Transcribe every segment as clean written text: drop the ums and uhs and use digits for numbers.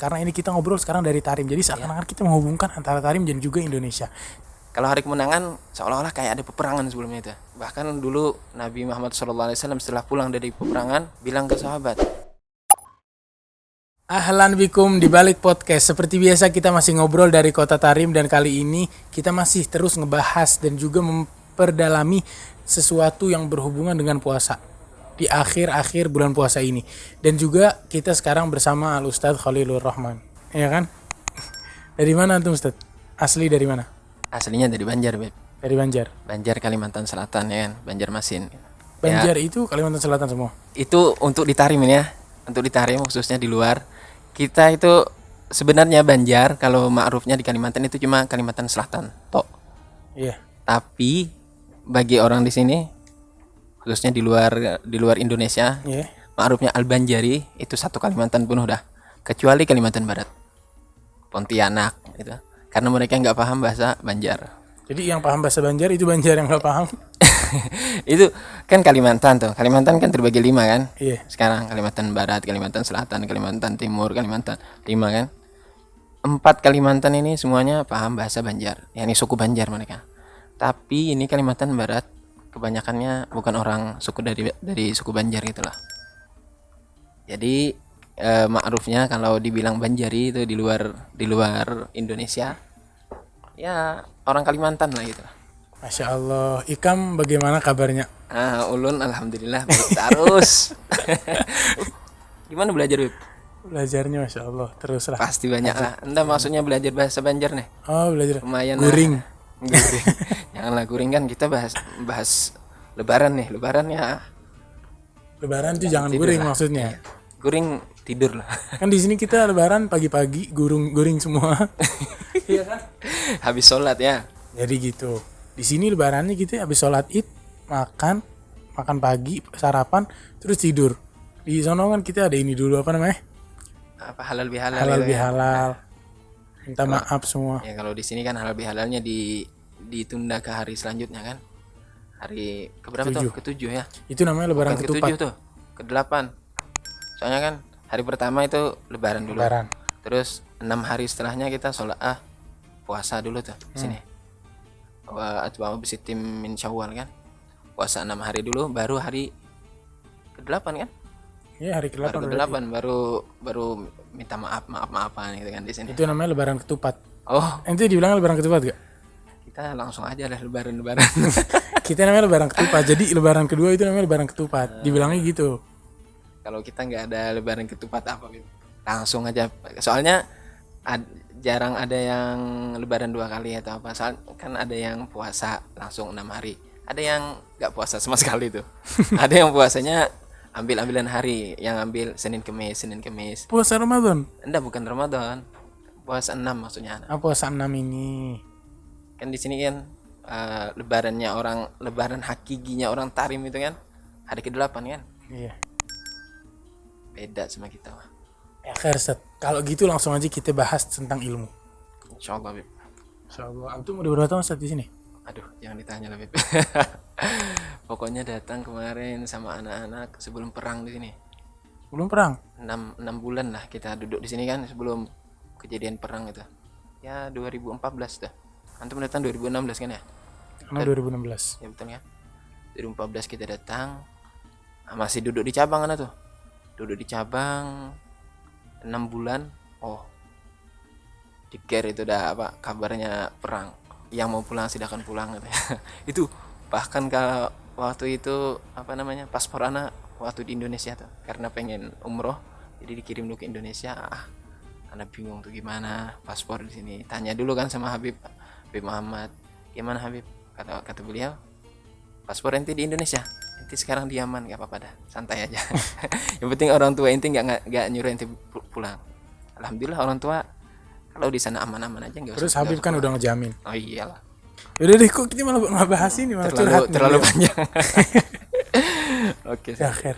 karena ini kita ngobrol sekarang dari Tarim. Jadi seakan-akan kita menghubungkan antara Tarim dan juga Indonesia. Kalau hari kemenangan seolah-olah kayak ada peperangan sebelumnya itu. Bahkan dulu Nabi Muhammad SAW setelah pulang dari peperangan bilang ke sahabat, Ahlan bikum di balik podcast. Seperti biasa kita masih ngobrol dari kota Tarim dan kali ini kita masih terus ngebahas dan juga memperdalami sesuatu yang berhubungan dengan puasa di akhir-akhir bulan puasa ini. Dan juga kita sekarang bersama Al Ustadz Khalilur Rahman. Ya kan? Dari mana antum Ustadz? Asli dari mana? aslinya dari Banjar, Beb. Dari Banjar. Banjar Kalimantan Selatan ya kan, Banjarmasin. Banjar Ya, itu Kalimantan Selatan semua. itu untuk di Tarim ini ya. Untuk di Tarim khususnya di luar. Kita itu sebenarnya Banjar kalau ma'rufnya di Kalimantan itu cuma Kalimantan Selatan, tok. Iya. Tapi bagi orang di sini khususnya di luar Indonesia, Iya. ma'rufnya Al-Banjari itu satu Kalimantan penuh dah. Kecuali Kalimantan Barat. Pontianak gitu. Karena mereka nggak paham bahasa Banjar. Jadi yang paham bahasa Banjar itu Banjar yang nggak paham. Itu kan Kalimantan tuh. Kalimantan kan terbagi 5 kan? Iya. Sekarang Kalimantan Barat, Kalimantan Selatan, Kalimantan Timur, Kalimantan 5 kan? 4 Kalimantan ini semuanya paham bahasa Banjar. Yani suku Banjar mereka. Tapi ini Kalimantan Barat kebanyakannya bukan orang suku dari suku Banjar gitu lah. Jadi ma'rufnya kalau dibilang Banjari itu di luar Indonesia ya orang Kalimantan lah gitu. Masya Allah. Ikam bagaimana kabarnya? Ulun alhamdulillah baik terus. Gimana belajar, Beb? Belajarnya Masya Allah. Teruslah. Pasti banyak lah. Anda maksudnya belajar bahasa Banjar nih? Oh belajar. Lumayan Guring. lah. Guring. Janganlah guring kan kita bahas lebaran nih. Lebaran ya Lebaran tuh jangan tidur guring lah. maksudnya. Guring tidur lah. Kan di sini kita Lebaran pagi-pagi guring semua. Iya kan? Habis sholat ya. Jadi gitu. Di sini Lebarannya kita habis sholat Id makan pagi sarapan terus tidur. Di sono kan kita ada ini dulu apa namanya? Apa halal bihalal. Halal gitu ya. bihalal. Minta maaf semua. Ya kalau di sini kan halal bihalalnya ditunda ke hari selanjutnya kan. Hari keberapa tuh? Ketujuh ya. Itu namanya Lebaran Bukan ketupat. ketujuh tuh, ke-8. Soalnya kan hari pertama itu lebaran dulu. Lebaran. Terus 6 hari setelahnya kita sholat puasa dulu tuh di sini. Wa atba'u bisitim min Syawal kan. Puasa 6 hari dulu baru hari ke-8 kan? Iya hari ke-8 Baru ke-8 baru minta maafan gitu kan di sini. itu namanya Lebaran ketupat. Oh, Itu dibilang Lebaran ketupat gak? kita langsung aja lah lebaran. Kita namanya Lebaran ketupat. Jadi Lebaran kedua itu namanya Lebaran ketupat. Dibilangnya gitu. Kalau kita nggak ada lebaran ketupat apa gitu. Langsung aja. Soalnya jarang ada yang lebaran 2 kali atau apa. Soal kan ada yang puasa langsung 6 hari. Ada yang nggak puasa sama sekali tuh. Ada yang puasanya ambil-ambilan hari, yang ambil Senin Kemis. Puasa Ramadan. Enggak, bukan Ramadan. Puasa 6 maksudnya. Puasa 6 ini. Kan di sini kan lebaran hakikinya orang Tarim itu kan hari ke-8 kan. Iya. Beda sama kita. Ya Ustaz. Kalau gitu langsung aja kita bahas tentang ilmu. Insyaallah, Beb. Insyaallah. Antum udah berapa tahun Ustaz di sini? Aduh, jangan ditanya lah, Beb. Pokoknya datang kemarin sama anak-anak sebelum perang di sini. Belum perang. 6 bulan lah kita duduk di sini kan sebelum kejadian perang itu. Ya 2014 dah. Antum datang 2016 kan ya? Karena 2016. Ya betul kan? 2014 kita datang. Masih duduk di cabang kan tuh. Duduk di cabang 6 bulan. Oh. Diker itu udah apa kabarnya perang. Yang mau pulang silakan pulang gitu. Itu bahkan kalau waktu itu apa namanya paspor anak waktu di Indonesia tuh karena pengen umroh jadi dikirim dulu ke Indonesia. Anak bingung tuh gimana paspor di sini. Tanya dulu kan sama Habib Muhammad, gimana Habib? Kata beliau, paspor ente di Indonesia, ente sekarang di Yaman, gak apa-apa dah, santai aja. Yang penting orang tua ente nggak nyuruh ente pulang. Alhamdulillah orang tua kalau di sana aman-aman aja nggak usah. Terus Habib kan udah ngejamin. Oh iyalah. Udah deh kok kita malah nggak bahas ini malah terlalu panjang. Oke. Akhir.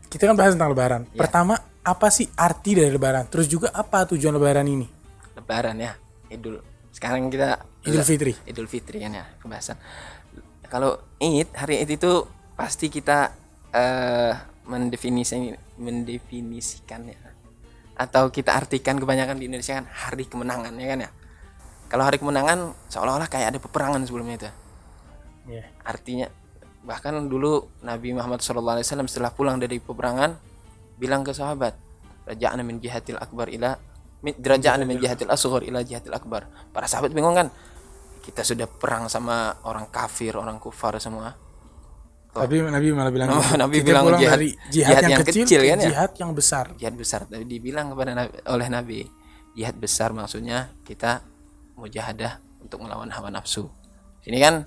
Kita kan bahas tentang Lebaran. Ya. Pertama, apa sih arti dari Lebaran? Terus juga apa tujuan Lebaran ini? Lebaran ya, sekarang kita Idul Fitri kan ya pembahasan. Kalau hari Id itu pasti kita mendefinisikan ya. atau kita artikan kebanyakan di Indonesia kan hari kemenangan ya kan ya. Kalau hari kemenangan seolah-olah kayak ada peperangan sebelumnya itu. Iya. Artinya bahkan dulu Nabi Muhammad SAW setelah pulang dari peperangan bilang ke sahabat, raja'na min jihatil akbar ila raja'na min jihatil asghar ila jihatil akbar. Para sahabat bingung kan, kita sudah perang sama orang kafir, orang kufar semua. Tapi Nabi malah bilang Nabi kita bilang pulang jihad, dari jihad yang kecil kan ke ya? jihad yang besar. Jihad besar. Tapi dibilang kepada oleh Nabi, jihad besar maksudnya kita mujahadah untuk melawan hawa nafsu. Ini kan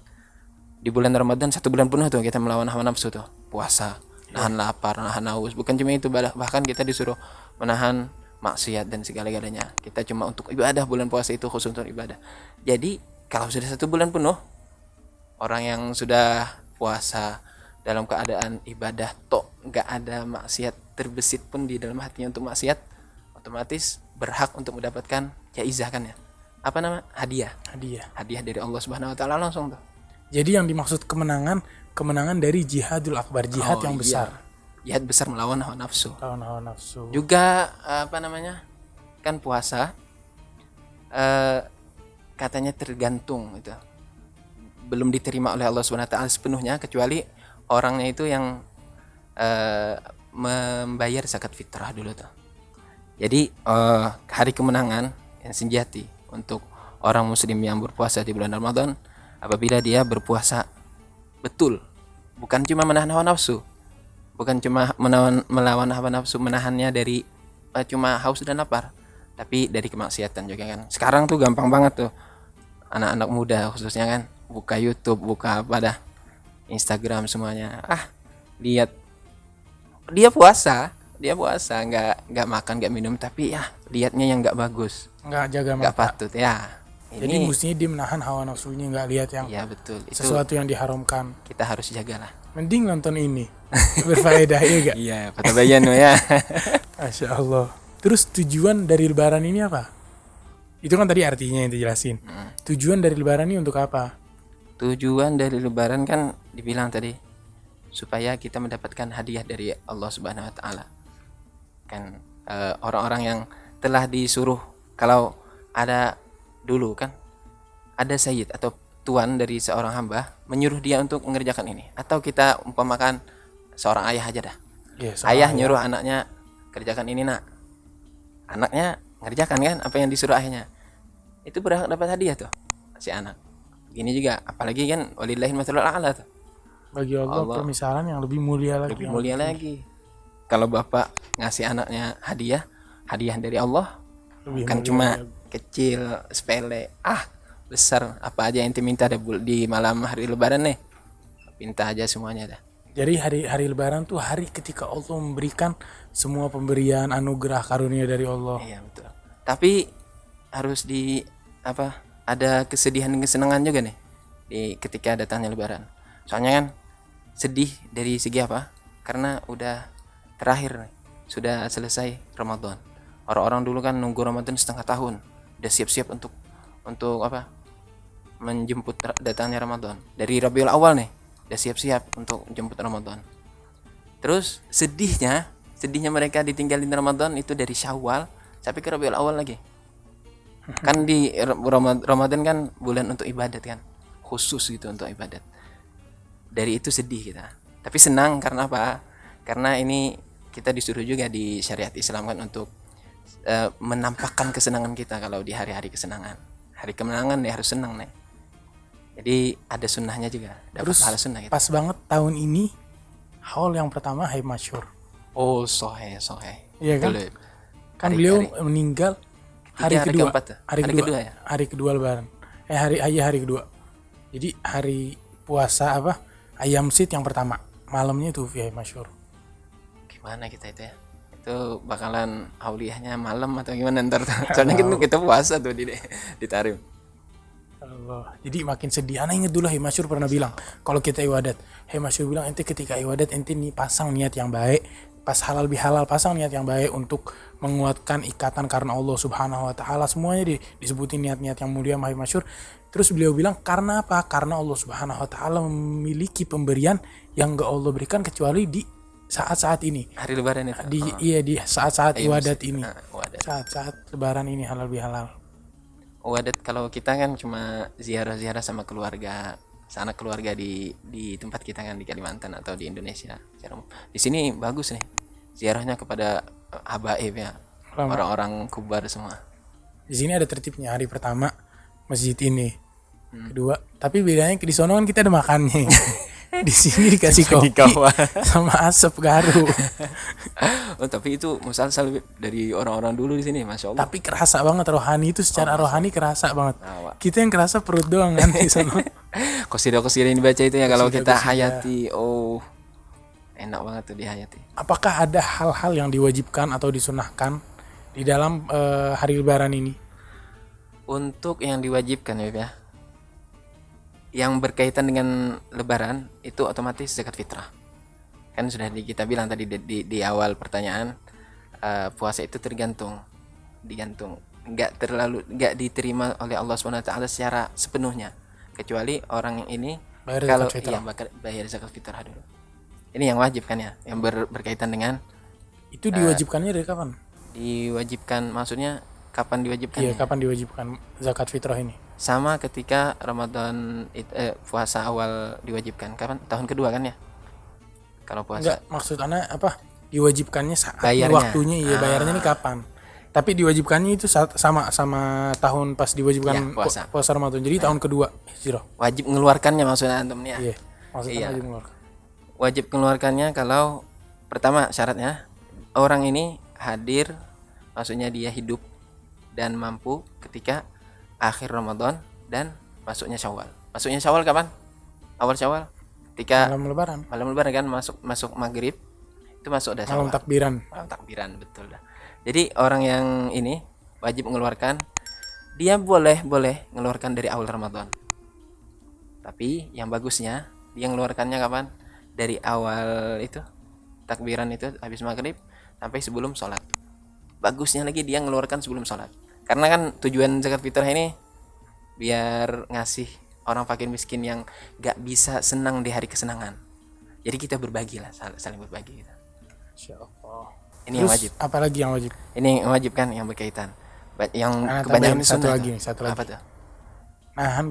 di bulan Ramadan 1 bulan penuh tuh kita melawan hawa nafsu tuh, puasa, nahan lapar, nahan haus. Bukan cuma itu, bahkan kita disuruh menahan maksiat dan segala-galanya. Kita cuma untuk ibadah, bulan puasa itu khusus untuk ibadah. Jadi kalau sudah 1 bulan penuh, orang yang sudah puasa dalam keadaan ibadah tok nggak ada maksiat terbesit pun di dalam hatinya untuk maksiat, otomatis berhak untuk mendapatkan jaizah kan ya, apa nama, hadiah dari Allah Subhanahu Wa Taala langsung tuh. Jadi yang dimaksud kemenangan dari jihadul akbar, jihad yang besar. Jihad besar melawan hawa nafsu. Lawan hawa nafsu. Juga apa namanya, kan puasa katanya tergantung itu, belum diterima oleh Allah Subhanahu Wa Taala sepenuhnya kecuali orangnya itu yang membayar zakat fitrah dulu tuh. Jadi hari kemenangan yang sejati untuk orang muslim yang berpuasa di bulan Ramadan apabila dia berpuasa betul, bukan cuma menahan hawa nafsu, bukan cuma melawan hawa nafsu, menahannya dari cuma haus dan lapar, tapi dari kemaksiatan juga kan. Sekarang tuh gampang banget tuh anak-anak muda khususnya kan buka YouTube, buka apa dah, Instagram semuanya. Lihat dia puasa nggak makan nggak minum, tapi ya lihatnya yang nggak bagus, nggak jaga mata, nggak patut ya. Jadi mestinya dia menahan hawa nafsunya, nggak lihat yang ya betul, itu sesuatu yang diharamkan. kita harus jagalah. Mending nonton ini berfaedah ya gak? Iya, patabayan ya. Masya Allah. Terus tujuan dari lebaran ini apa? Itu kan tadi artinya yang dijelasin. Tujuan dari lebaran ini untuk apa? Tujuan dari lebaran kan dibilang tadi supaya kita mendapatkan hadiah dari Allah Subhanahu Wa Taala. Kan orang-orang yang telah disuruh, kalau ada dulu kan ada sayyid atau tuan dari seorang hamba menyuruh dia untuk mengerjakan ini, atau kita umpamakan seorang ayah aja dah. Ayah nyuruh anaknya kerjakan ini nak, anaknya ngerjakan kan apa yang disuruh ayahnya, itu berhak dapat hadiah tuh si anak. Gini juga apalagi kan walillahil mathalul a'la tuh. Bagi Allah permisalan yang lebih mulia lagi. Kalau bapak ngasih anaknya hadiah dari Allah, bukan cuma kecil sepele, besar, apa aja yang minta ada di malam hari lebaran nih, minta aja semuanya dah. Jadi hari lebaran tuh hari ketika Allah memberikan semua pemberian anugerah karunia dari Allah. Iya betul. Tapi harus ada kesedihan dan kesenangan juga nih di ketika datangnya lebaran. Soalnya kan sedih dari segi apa? Karena udah terakhir nih, sudah selesai Ramadan. Orang-orang dulu kan nunggu Ramadan setengah tahun, udah siap-siap untuk apa? Menjemput datangnya Ramadan. Dari Rabiul Awal nih, udah siap-siap untuk jemput Ramadan. Terus sedihnya mereka ditinggalin Ramadan itu dari Syawal sampai ke Rabiul Awal lagi. Kan di Ramadan kan bulan untuk ibadat kan, khusus gitu untuk ibadat. Dari itu sedih kita. Tapi senang karena apa? Karena ini kita disuruh juga di syariat Islam kan untuk menampakkan kesenangan kita kalau di hari-hari kesenangan. Hari kemenangan ya harus senang nih. Jadi ada sunnahnya juga. Dapat pahala sunnah gitu. Pas banget tahun ini haul yang pertama Hai Masyur. Oh, sohe. Iya kan? Betul. Kan beliau meninggal hari kedua. Hari kedua lebaran. Hari kedua. Jadi hari puasa ayam sit yang pertama. Malamnya tuh Hai Masyur. Gimana kita itu ya? Itu bakalan auliyahnya malam atau gimana ntar? Soalnya kita puasa tuh di Tarim. Allah. Jadi makin sedih. Ana inget dulu Hai Masyur pernah bilang kalau kita ibadat, Hai Masyur bilang ente ketika ibadat ente nih pasang niat yang baik, pas halal bihalal pasang niat yang baik untuk menguatkan ikatan karena Allah Subhanahu Wa Taala. Semuanya disebutin niat-niat yang mulia Hai Masyur. Terus beliau bilang karena apa? Karena Allah Subhanahu Wa Taala memiliki pemberian yang gak Allah berikan kecuali di saat-saat ini. Hari lebaran itu. Di saat-saat Iya, ibadat ini. wadat. Saat-saat lebaran ini halal bihalal. Wadat kalau kita kan cuma ziarah-ziarah sama keluarga, sanak keluarga di tempat kita kan di Kalimantan atau di Indonesia. Di sini bagus nih ziarahnya kepada habaib ya, orang-orang kubar semua. Di sini ada tertibnya. Hari pertama masjid ini. Kedua, tapi bedanya di sono kan kita ada makannya. Di sini dikasih kopi sama asap garu. Oh, tapi itu musalsal dari orang-orang dulu di sini, masya Allah. Tapi kerasa banget rohani itu, secara rohani kerasa banget. Nah, Kita yang kerasa perut doang kan di sono. Qasidah-qasidah yang dibaca itu ya kalau kita Qasidah-qasidah. hayati, oh enak banget tuh dihayati. Apakah ada hal-hal yang diwajibkan atau disunahkan di dalam hari lebaran ini? Untuk yang diwajibkan ya, yang berkaitan dengan lebaran itu otomatis zakat fitrah. Kan sudah kita bilang tadi di awal pertanyaan, puasa itu digantung, nggak diterima oleh Allah SWT secara sepenuhnya, kecuali orang yang ini Bayar kalau zakat fitrah. bayar zakat fitrah dulu. Ini yang wajib kan ya, yang berkaitan dengan Itu diwajibkannya dari kapan? diwajibkan, maksudnya kapan diwajibkan? Iya, kapan diwajibkan zakat fitrah ini? Sama ketika Ramadan puasa awal diwajibkan. Kapan? Tahun kedua kan ya? Kalau puasa. Enggak, maksud Ana apa? Diwajibkannya saat Bayarnya. waktunya, iya bayarnya ini kapan? Tapi diwajibkannya itu sama tahun pas diwajibkan Iya, puasa. Ramadan. Jadi tahun kedua hijrah. Wajib mengeluarkannya maksudnya antum nih ya. Iya, maksudnya Iya. wajib mengeluarkan. Wajib mengeluarkannya kalau pertama syaratnya orang ini hadir, maksudnya dia hidup dan mampu ketika akhir Ramadan dan masuknya Syawal. Masuknya Syawal kapan? Awal Syawal. Ketika Malam lebaran kan, masuk maghrib itu masuk dah Syawal. malam takbiran. Malam takbiran, betul dah. Jadi orang yang ini wajib mengeluarkan, dia boleh mengeluarkan dari awal Ramadan. Tapi yang bagusnya dia mengeluarkannya kapan? Dari awal itu takbiran itu habis maghrib sampai sebelum sholat. Bagusnya lagi dia mengeluarkan sebelum sholat. Karena kan tujuan zakat fitrah ini biar ngasih orang fakir miskin yang gak bisa senang di hari kesenangan. Jadi kita berbagi lah, saling berbagi gitu. Insyaallah. Ini yang wajib. Apalagi yang wajib? Ini yang wajib kan, yang berkaitan. Yang tambahin kebanyakan satu sunnah lagi. Apa tuh? Nahan,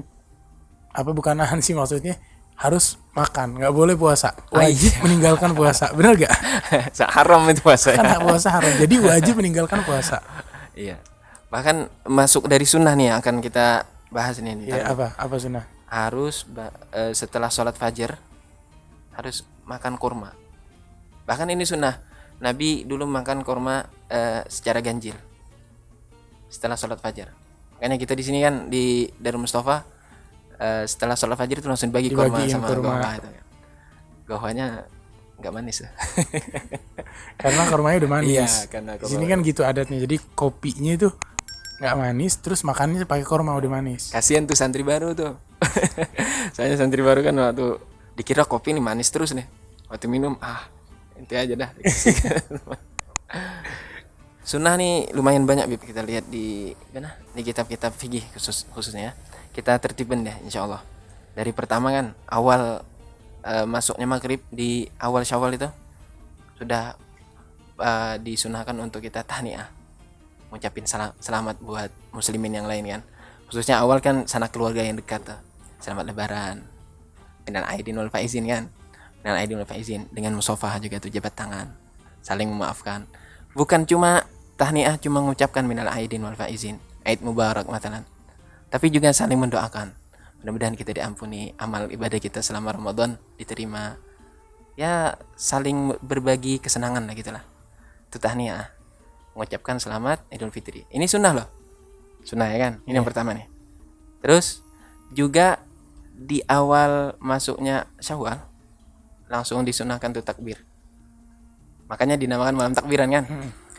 apa bukan nahan sih maksudnya? Harus makan, nggak boleh puasa. Wajib meninggalkan puasa, benar gak? Haram itu puasa. Kan puasa haram, jadi wajib meninggalkan puasa. Iya. Bahkan masuk dari sunnah nih yang akan kita bahas ini. Iya, apa sunnah? Harus setelah sholat fajar harus makan kurma. Bahkan ini sunnah. Nabi dulu makan kurma secara ganjil setelah sholat fajar. Makanya kita di sini kan di Darul Mustafa setelah sholat fajar itu langsung bagi kurma sama gohwa itu. Gohwanya nggak manis ya. Karena kurmanya udah manis. Iya, karena di sini kan gitu adatnya. Jadi kopinya itu nggak manis, terus makannya pakai kurma udah manis. Kasihan tuh santri baru tuh. Saya santri baru kan waktu dikira kopi nih manis terus nih. Waktu minum ente aja dah. Sunnah nih lumayan banyak Bib, kita lihat di kitab-kitab fikih khususnya ya. Kita tertibin deh insyaallah. Dari pertama kan awal masuknya maghrib di awal Syawal itu sudah disunahkan untuk kita tahniah, ngucapin selamat buat muslimin yang lain kan. Khususnya awal kan sanak keluarga yang dekat tuh. Selamat lebaran. Minal aidin wal faizin kan. Minal aidin wal faizin, dengan musafahah juga tuh, jabat tangan, saling memaafkan. Bukan cuma tahniah, cuma mengucapkan minal aidin wal faizin, Aid Mubarak matalan. Tapi juga saling mendoakan. Mudah-mudahan kita diampuni, amal ibadah kita selama Ramadan diterima. Ya saling berbagi kesenangan lah gitulah. Itu tahniah. Mengucapkan selamat Idul Fitri. Ini sunnah loh. Sunnah ya kan? Ini yang pertama nih. Terus juga di awal masuknya Syawal langsung disunahkan tuh takbir. Makanya dinamakan malam takbiran kan?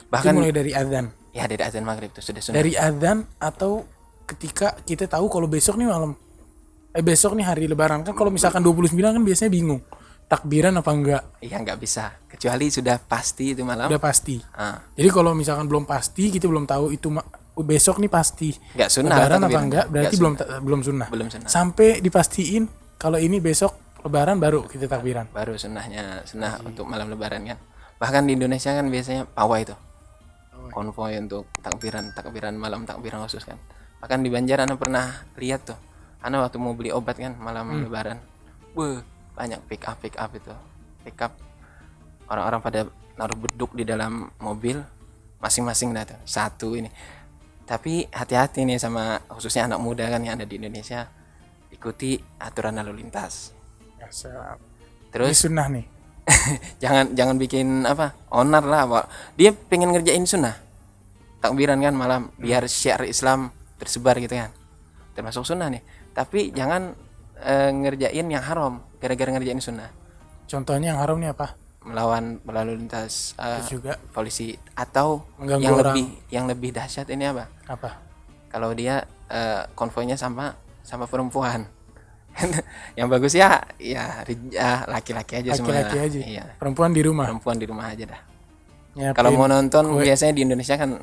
Bahkan itu mulai dari azan. Ya dari azan maghrib tuh sudah sunnah. Dari azan atau ketika kita tahu kalau besok nih besok nih hari lebaran kan, kalau misalkan 29 kan biasanya bingung takbiran apa enggak. Iya enggak bisa, kecuali sudah pasti itu malam. Udah pasti. Jadi kalau misalkan belum pasti, kita belum tahu itu besok nih pasti enggak sunnah lebaran apa enggak, berarti enggak belum sunnah. Belum sunnah. Sampai dipastiin kalau ini besok Lebaran baru kita takbiran. Baru sunnah untuk malam lebaran kan. Bahkan di Indonesia kan biasanya pawai itu konvoy untuk takbiran malam, takbiran khusus kan. Bahkan di Banjar ana pernah lihat tuh, ana waktu mau beli obat kan malam lebaran, banyak pick up itu, pick up orang-orang pada naruh beduk di dalam mobil masing-masing dah tuh, satu ini. Tapi hati-hati nih sama khususnya anak muda kan yang ada di Indonesia, ikuti aturan lalu lintas. Ya, siap. Terus Ini sunnah nih. jangan bikin onar lah, Pak. Dia pengen ngerjain sunnah takbiran kan malam biar syiar Islam tersebar gitu kan, termasuk sunnah nih. Tapi jangan ngerjain yang haram gara-gara ngerjain sunnah. Contohnya yang haram nih apa? Melawan lalu lintas juga polisi, atau mengganggu yang lebih dahsyat ini apa? Kalau dia konvoynya sama perempuan. Yang bagus ya laki-laki aja semua. Laki-laki aja. Iya. Perempuan di rumah aja dah. Nyiapin Kalau mau nonton biasanya di Indonesia kan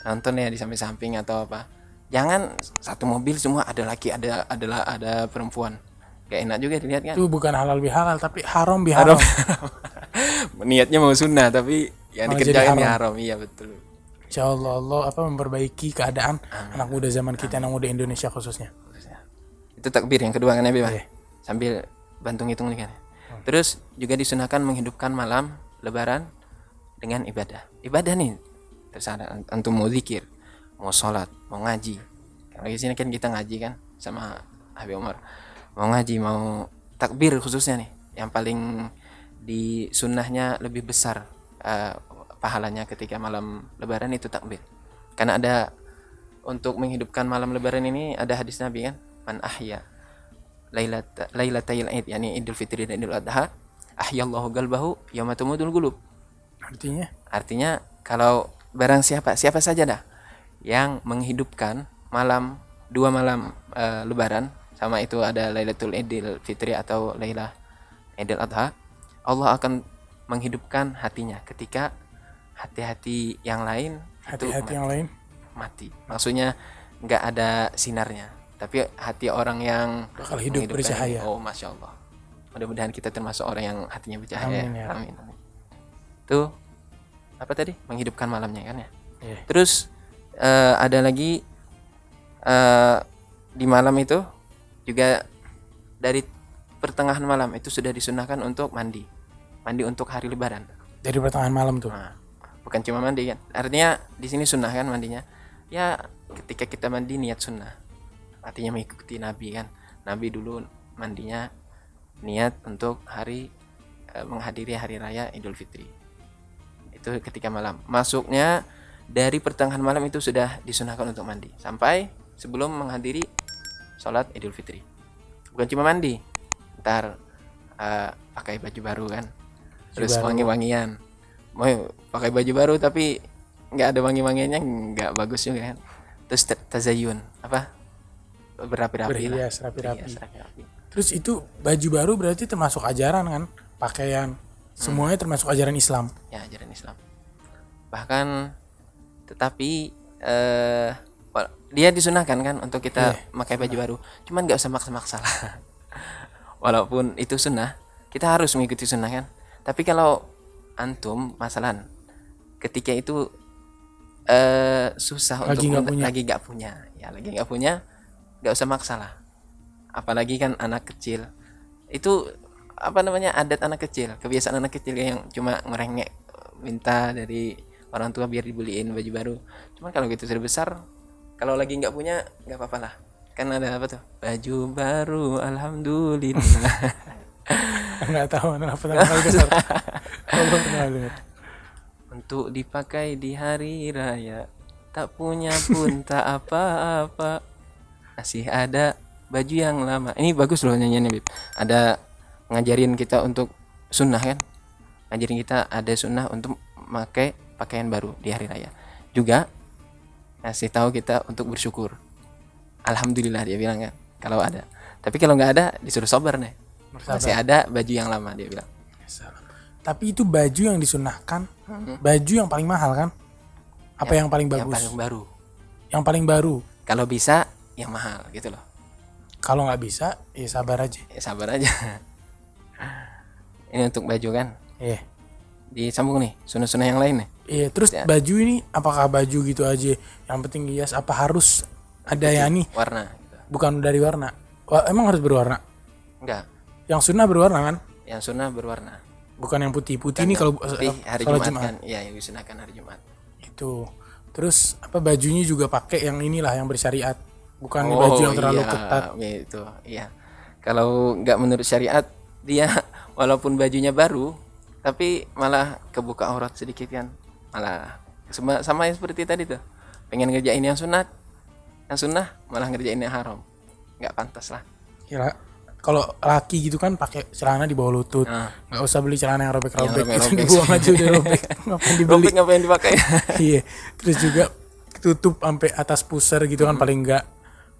nonton ya di samping-samping atau apa. Jangan satu mobil semua ada laki ada perempuan. Gak enak juga dilihat kan. Itu bukan halal bihalal tapi haram biharam. Niatnya mau sunnah tapi yang dikerjain ya haram. Iya betul. Insyaallah Allah memperbaiki keadaan anak muda zaman kita, anak muda Indonesia khususnya. Itu takbir yang kedua kan ya Bima? Sambil bantu ngitung nih kan. Terus juga disunahkan menghidupkan malam lebaran dengan ibadah nih, terserah antum mau zikir, mau sholat, mau ngaji. Kalau di sini kan kita ngaji kan sama Habib Umar, mau ngaji, mau takbir khususnya nih, yang paling di sunnahnya lebih besar pahalanya ketika malam lebaran itu takbir. Karena ada untuk menghidupkan malam lebaran ini ada hadis Nabi kan, man ahya lailatul id, yani Idul Fitri dan Idul Adha, ahyallahu qalbahu yauma tumudul qulub. Artinya kalau barang siapa saja dah yang menghidupkan dua malam lebaran, sama itu ada Lailatul Idul Fitri atau Lailah Idul Adha, Allah akan menghidupkan hatinya ketika hati-hati yang lain mati. Maksudnya nggak ada sinarnya, tapi hati orang yang bakal hidup bercahaya. Oh, masya Allah. Mudah-mudahan kita termasuk orang yang hatinya bercahaya. Amin, ya. Amin. Tuh apa tadi, menghidupkan malamnya kan ya. Yeah. Terus ada lagi di malam itu juga dari pertengahan malam itu sudah disunahkan untuk mandi untuk hari lebaran. Dari pertengahan malam tuh. Nah, bukan cuma mandi kan, artinya di sini sunnah kan mandinya. Ya ketika kita mandi niat sunnah, artinya mengikuti Nabi kan. Nabi dulu mandinya niat untuk menghadiri hari raya Idul Fitri. Itu ketika malam. Masuknya dari pertengahan malam itu sudah disunahkan untuk mandi sampai sebelum menghadiri sholat Idul Fitri. Bukan cuma mandi, ntar pakai baju baru kan, terus wangi-wangian. Mau pakai baju baru tapi nggak ada wangi-wangiannya, nggak bagus juga kan. Terus tazayun berapi-rapi lah. Rapi-rapi. Terus itu baju baru berarti termasuk ajaran kan, pakaian semuanya termasuk ajaran Islam. Ya, ajaran Islam. Bahkan tetapi dia disunahkan kan untuk kita pakai baju baru, cuman nggak usah maksa-maksa lah. Walaupun itu sunnah, kita harus mengikuti sunnah kan. Tapi kalau antum masalah ketika itu susah lagi nggak punya, nggak usah maksa lah. Apalagi kan anak kecil itu adat anak kecil, kebiasaan anak kecil yang cuma ngerengek minta dari orang tua biar dibeliin baju baru. Cuman kalau gitu sudah besar, kalau lagi nggak punya nggak apa-apa lah, kan ada baju baru alhamdulillah. Nggak tahu kenapa besar. Untuk dipakai di hari raya, tak punya pun tak apa-apa, masih ada baju yang lama. Ini bagus loh nyanyiannya, Bib. Ada ngajarin kita untuk sunnah kan, ngajarin kita ada sunnah untuk memakai pakaian baru di hari raya. Juga ngasih tahu kita untuk bersyukur, alhamdulillah dia bilang kan kalau ada. Tapi kalau nggak ada disuruh sabar nih, masih ada baju yang lama dia bilang. Tapi itu baju yang disunahkan, baju yang paling mahal kan? Apa yang paling bagus? Yang paling baru. Kalau bisa yang mahal gitu loh. Kalau nggak bisa ya sabar aja. Ini untuk baju kan. Iya. Disambung nih sunnah-sunnah yang lain nih. Iya, terus Ya. baju ini apakah baju gitu aja yang penting hias, apa harus ada yang nih Warna gitu. bukan dari warna? Wah, emang harus berwarna? Enggak, Yang sunnah berwarna kan? yang sunnah berwarna. Bukan yang putih. Putih ini kalau Putih hari sholat Jumat kan. Iya, yang disunahkan hari Jumat. Itu. Terus apa bajunya juga pakai yang inilah yang bersyariat. Bukan baju yang terlalu iya, ketat. Itu, iya. Kalau nggak menurut syariat, dia walaupun bajunya baru, tapi malah kebuka aurat sedikit kan. Malah sama yang seperti tadi tuh. Pengen ngerjain yang sunat, yang sunnah malah ngerjain yang haram. Nggak pantas lah. Kira kalau laki gitu kan pakai celana di bawah lutut. Nah. Nggak usah beli celana yang robek-robek. Yang Itu robek-robek dibuang sih. aja udah robek. Ngapain dibeli? Robek ngapain dipakai? Iya. Terus juga tutup sampai atas pusar gitu kan paling enggak.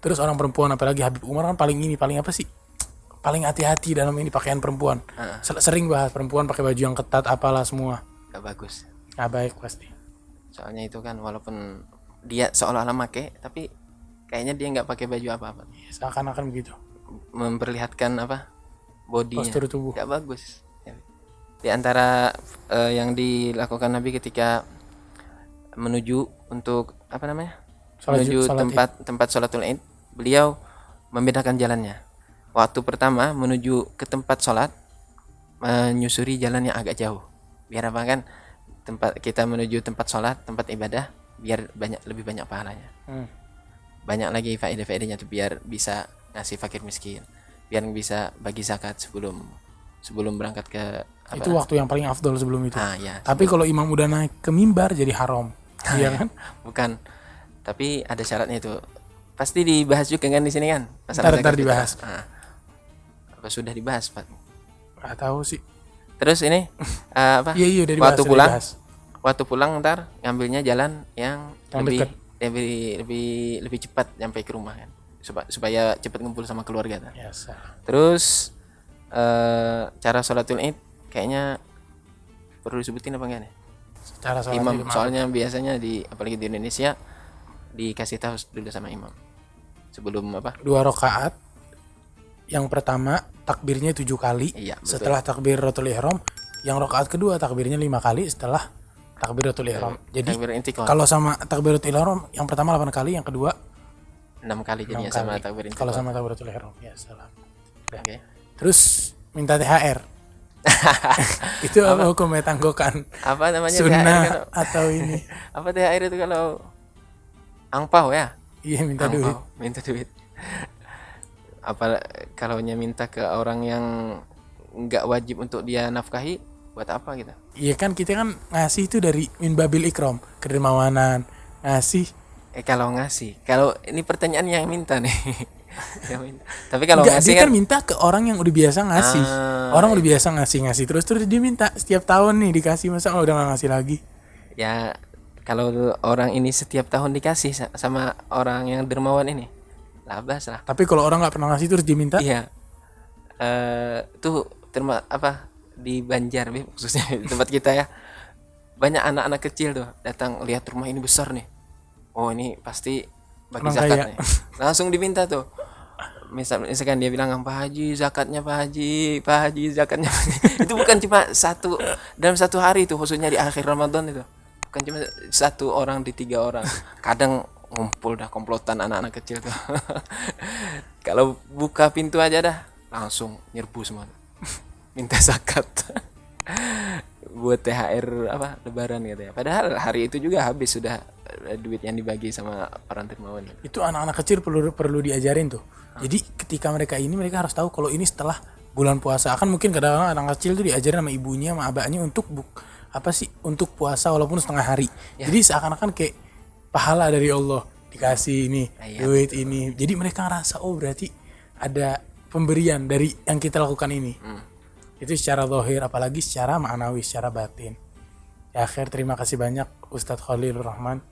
Terus orang perempuan apalagi Habib Umar kan paling apa sih? Paling hati-hati dalam ini pakaian perempuan. Sering bahas perempuan pakai baju yang ketat apalah semua. Nggak bagus. Nggak baik pasti. Soalnya itu kan walaupun dia seolah-olah make, tapi kayaknya dia nggak pakai baju apa-apa. Ya, seakan-akan begitu. Memperlihatkan apa? Bodinya. Postur tubuh. Nggak bagus. Di antara yang dilakukan Nabi ketika menuju untuk apa namanya? Menuju tempat sholatul Id, beliau membedakan jalannya. Waktu pertama menuju ke tempat sholat, menyusuri jalan yang agak jauh. Biar apa kan? Kita menuju tempat sholat, tempat ibadah, biar lebih banyak pahalanya. Banyak lagi faedah-faedahnya tuh, biar bisa ngasih fakir miskin, biar bisa bagi zakat sebelum berangkat ke apa? Itu waktu yang paling afdol sebelum itu. Ya, tapi kalau imam udah naik ke mimbar jadi haram. Iya kan? Bukan. Tapi ada syaratnya itu. Pasti dibahas juga kan di sini kan? Ntar dibahas. Apa sudah dibahas, Pak? Nggak tahu sih. Terus ini apa? Iya udah dibahas. Waktu pulang ntar ngambilnya jalan yang lebih cepat sampai ke rumah kan. Supaya cepat ngumpul sama keluarga kan. Yes. Terus cara sholatul Id kayaknya perlu disebutin apa enggak nih? Cara sholat Imam, soalnya biasanya apalagi di Indonesia dikasih tahu dulu sama imam sebelum apa? 2 rakaat. Yang pertama takbirnya 7 kali. Iya, setelah takbiratul ihram, yang rakaat kedua takbirnya 5 kali setelah takbiratul ihram. Jadi kalau sama takbiratul ihram yang pertama 8 kali, yang kedua 6 kali jadinya sama takbir intikal. Kalau sama takbiratul ihram ya salah. Okay. Terus minta THR. Itu apa hukumnya tanggokan? Apa namanya sunnah THR kan? Atau ini? Apa THR itu kalau angpau ya? Iya, minta duit. Minta duit. Apa kalaunya minta ke orang yang nggak wajib untuk dia nafkahi, buat apa gitu? Iya kan, kita kan ngasih itu dari min babil ikram, kedermawanan, ngasih. Kalau ini pertanyaan yang minta nih. Tapi kalau ngasih dia kan minta ke orang yang udah biasa ngasih. Orang udah biasa ngasih terus dia minta setiap tahun nih dikasih, masa udah nggak ngasih lagi? Ya kalau orang ini setiap tahun dikasih sama orang yang dermawan ini, labas lah. Tapi kalau orang nggak pernah ngasih terus diminta? Iya. Tuh di Banjar khususnya di tempat kita ya, banyak anak-anak kecil tuh datang lihat rumah ini besar nih. Oh ini pasti bagi zakat nih. Langsung diminta tuh. Misalkan dia bilang, Pak Haji zakatnya, Pak Haji zakatnya. Itu bukan cuma dalam satu hari itu, khususnya di akhir Ramadan itu. Bukan cuma 1 orang di 3 orang. Kadang ngumpul dah komplotan anak-anak kecil tuh. Kalau buka pintu aja dah langsung nyerbu semua. Minta zakat. Buat THR lebaran gitu ya. Padahal hari itu juga habis sudah duit yang dibagi sama orang dermawan. Itu anak-anak kecil perlu diajarin tuh. Jadi ketika mereka harus tahu kalau ini setelah bulan puasa. Kan mungkin kadang-kadang anak kecil tuh diajarin sama ibunya sama abahnya untuk untuk puasa walaupun setengah hari. Ya. Jadi seakan-akan kayak pahala dari Allah dikasih ini duit ini. Jadi mereka ngerasa berarti ada pemberian dari yang kita lakukan ini. Itu secara zahir, apalagi secara ma'nawi, secara batin. Ya akhir, terima kasih banyak Ustadz Khalilur Rahman.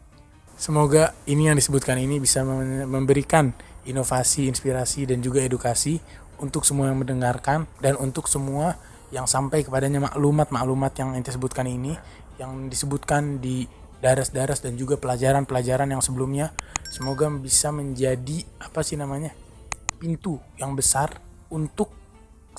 Semoga ini yang disebutkan ini bisa memberikan inovasi, inspirasi dan juga edukasi untuk semua yang mendengarkan dan untuk semua yang sampai kepadanya maklumat-maklumat yang ente sebutkan ini, yang disebutkan di daras-daras dan juga pelajaran-pelajaran yang sebelumnya. Semoga bisa menjadi pintu yang besar untuk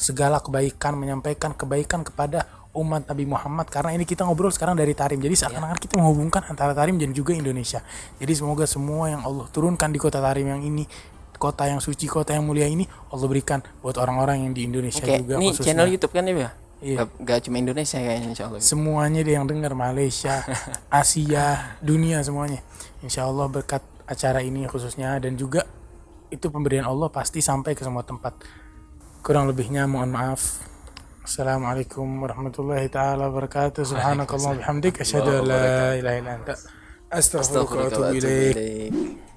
segala kebaikan, menyampaikan kebaikan kepada umat Nabi Muhammad, karena ini kita ngobrol sekarang dari Tarim, jadi seakan-akan kita menghubungkan antara Tarim dan juga Indonesia. Jadi semoga semua yang Allah turunkan di kota Tarim yang ini, kota yang suci, kota yang mulia ini, Allah berikan buat orang-orang yang di Indonesia juga ini khususnya. channel YouTube kan ya? Iya. Gak cuma Indonesia kayaknya, insya Allah. Semuanya dia yang dengar, Malaysia, Asia, dunia semuanya. Insya Allah berkat acara ini khususnya, dan juga itu pemberian Allah pasti sampai ke semua tempat. Kurang lebihnya mohon maaf. Assalamualaikum warahmatullahi taala wabarakatuh. Subhanakallah bihamdik asyhadu an la ilaha illa anta astaghfiruka wa atubu ilaik.